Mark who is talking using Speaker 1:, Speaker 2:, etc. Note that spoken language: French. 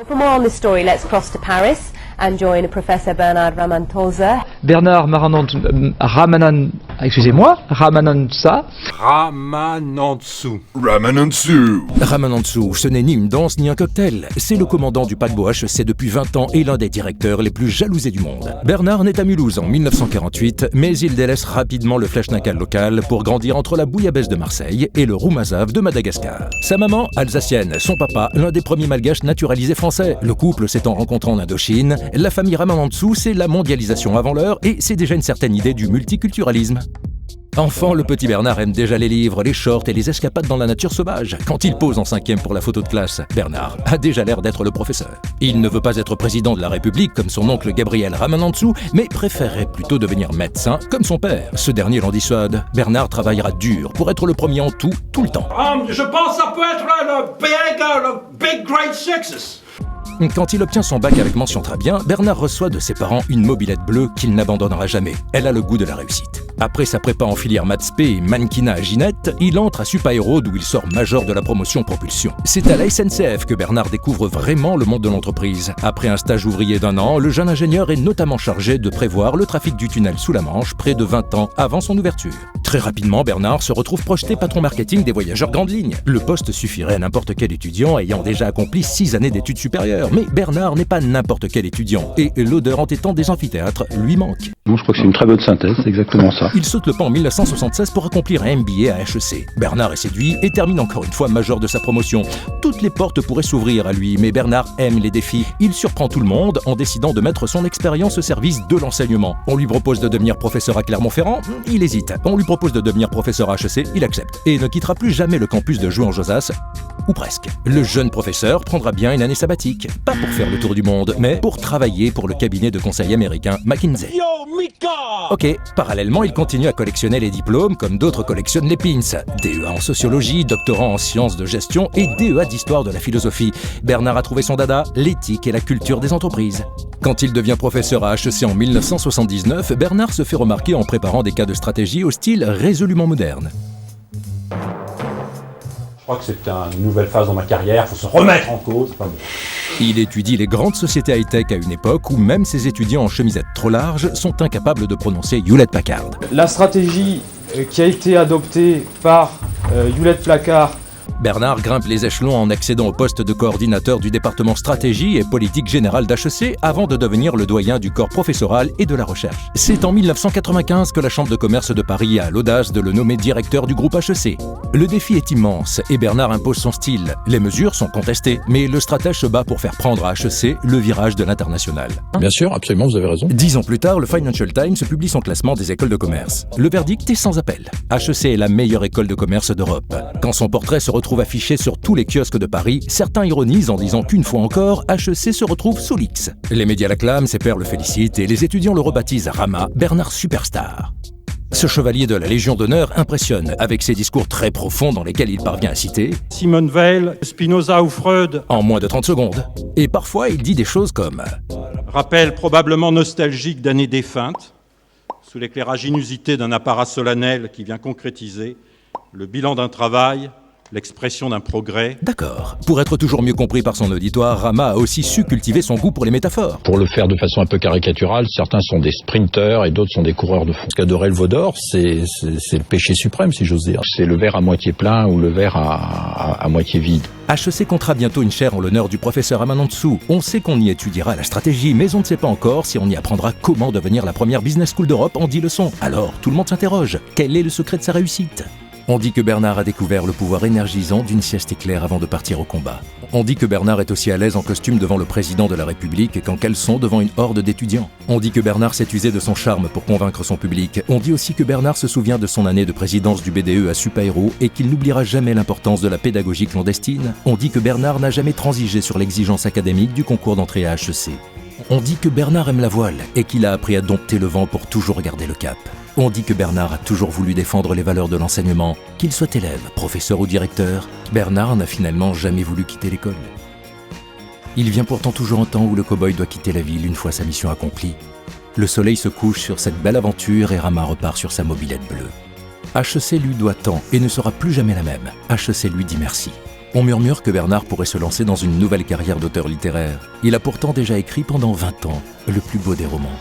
Speaker 1: For more on this story, let's cross to Paris and join Professor Bernard Ramanantsoa.
Speaker 2: Bernard Ramanantsoa.
Speaker 3: Ramanantsoa, ce n'est ni une danse ni un cocktail. C'est le commandant du paquebot HEC depuis 20 ans et l'un des directeurs les plus jalousés du monde. Bernard naît à Mulhouse en 1948, mais il délaisse rapidement le flechnakal local pour grandir entre la bouillabaisse de Marseille et le roumazav de Madagascar. Sa maman, alsacienne, son papa, l'un des premiers malgaches naturalisés français. Le couple s'étant rencontré en Indochine, la famille Ramanantsoa, c'est la mondialisation avant l'heure et c'est déjà une certaine idée du multiculturalisme. Enfant, le petit Bernard aime déjà les livres, les shorts et les escapades dans la nature sauvage. Quand il pose en 5e pour la photo de classe, Bernard a déjà l'air d'être le professeur. Il ne veut pas être président de la République comme son oncle Gabriel Ramanantsoa, mais préférerait plutôt devenir médecin comme son père. Ce dernier l'en dissuade. Bernard travaillera dur pour être le premier en tout le temps.
Speaker 4: Je pense que ça peut être le big great success.
Speaker 3: Quand il obtient son bac avec mention très bien, Bernard reçoit de ses parents une mobilette bleue qu'il n'abandonnera jamais. Elle a le goût de la réussite. Après sa prépa en filière maths P et mannequinat à Ginette, il entre à Supaéro d'où il sort major de la promotion propulsion. C'est à la SNCF que Bernard découvre vraiment le monde de l'entreprise. Après un stage ouvrier d'1 an, le jeune ingénieur est notamment chargé de prévoir le trafic du tunnel sous la Manche près de 20 ans avant son ouverture. Très rapidement, Bernard se retrouve projeté patron marketing des voyageurs grandes lignes. Le poste suffirait à n'importe quel étudiant ayant déjà accompli 6 années d'études supérieures. Mais Bernard n'est pas n'importe quel étudiant et l'odeur entêtante des amphithéâtres lui manque.
Speaker 5: Non, je crois que c'est une très bonne synthèse, c'est exactement ça.
Speaker 3: Il saute le pas en 1976 pour accomplir un MBA à HEC. Bernard est séduit et termine encore une fois major de sa promotion. Toutes les portes pourraient s'ouvrir à lui, mais Bernard aime les défis. Il surprend tout le monde en décidant de mettre son expérience au service de l'enseignement. On lui propose de devenir professeur à Clermont-Ferrand, il hésite. On lui propose de devenir professeur à HEC, il accepte. Et ne quittera plus jamais le campus de Jouan-Josas, ou presque. Le jeune professeur prendra bien une année sabbatique, pas pour faire le tour du monde, mais pour travailler pour le cabinet de conseil américain McKinsey. Ok, parallèlement, il continue à collectionner les diplômes comme d'autres collectionnent les pins. DEA en sociologie, doctorat en sciences de gestion et DEA d'histoire de la philosophie. Bernard a trouvé son dada, l'éthique et la culture des entreprises. Quand il devient professeur à HEC en 1979, Bernard se fait remarquer en préparant des cas de stratégie au style résolument moderne.
Speaker 4: Je crois que c'est une nouvelle phase dans ma carrière, il faut se remettre en cause. Enfin, bon.
Speaker 3: Il étudie les grandes sociétés high-tech à une époque où même ses étudiants en chemisette trop large sont incapables de prononcer Hewlett-Packard.
Speaker 6: La stratégie qui a été adoptée par Hewlett-Packard.
Speaker 3: Bernard grimpe les échelons en accédant au poste de coordinateur du département stratégie et politique générale d'HEC avant de devenir le doyen du corps professoral et de la recherche. C'est en 1995 que la Chambre de commerce de Paris a l'audace de le nommer directeur du groupe HEC. Le défi est immense et Bernard impose son style. Les mesures sont contestées, mais le stratège se bat pour faire prendre à HEC le virage de l'international.
Speaker 5: Bien sûr, absolument, vous avez raison.
Speaker 3: 10 ans plus tard, le Financial Times publie son classement des écoles de commerce. Le verdict est sans appel. HEC est la meilleure école de commerce d'Europe. Quand son portrait se retrouve affiché sur tous les kiosques de Paris, certains ironisent en disant qu'une fois encore, HEC se retrouve sous l'X. Les médias l'acclament, ses pairs le félicitent et les étudiants le rebaptisent Rama, Bernard Superstar. Ce chevalier de la Légion d'honneur impressionne avec ses discours très profonds dans lesquels il parvient à citer
Speaker 4: Simone Weil, Spinoza ou Freud.
Speaker 3: En moins de 30 secondes. Et parfois, il dit des choses comme
Speaker 4: Rappel probablement nostalgique d'années défuntes, sous l'éclairage inusité d'un apparat solennel qui vient concrétiser le bilan d'un travail, l'expression d'un progrès.
Speaker 3: D'accord. Pour être toujours mieux compris par son auditoire, Rama a aussi su cultiver son goût pour les métaphores.
Speaker 5: Pour le faire de façon un peu caricaturale, certains sont des sprinteurs et d'autres sont des coureurs de fond. Qu'adorer le veau d'or, c'est le péché suprême, si j'ose dire. C'est le verre à moitié plein ou le verre à moitié vide.
Speaker 3: HEC comptera bientôt une chaire en l'honneur du professeur Ramanantsoa. On sait qu'on y étudiera la stratégie, mais on ne sait pas encore si on y apprendra comment devenir la première business school d'Europe en 10 leçons. Alors, tout le monde s'interroge. Quel est le secret de sa réussite ? On dit que Bernard a découvert le pouvoir énergisant d'une sieste éclair avant de partir au combat. On dit que Bernard est aussi à l'aise en costume devant le président de la République qu'en caleçon devant une horde d'étudiants. On dit que Bernard s'est usé de son charme pour convaincre son public. On dit aussi que Bernard se souvient de son année de présidence du BDE à Supaéro et qu'il n'oubliera jamais l'importance de la pédagogie clandestine. On dit que Bernard n'a jamais transigé sur l'exigence académique du concours d'entrée à HEC. On dit que Bernard aime la voile et qu'il a appris à dompter le vent pour toujours garder le cap. On dit que Bernard a toujours voulu défendre les valeurs de l'enseignement, qu'il soit élève, professeur ou directeur. Bernard n'a finalement jamais voulu quitter l'école. Il vient pourtant toujours un temps où le cow-boy doit quitter la ville une fois sa mission accomplie. Le soleil se couche sur cette belle aventure et Rama repart sur sa mobilette bleue. HEC lui doit tant et ne sera plus jamais la même. HEC lui dit merci. On murmure que Bernard pourrait se lancer dans une nouvelle carrière d'auteur littéraire. Il a pourtant déjà écrit pendant 20 ans le plus beau des romans.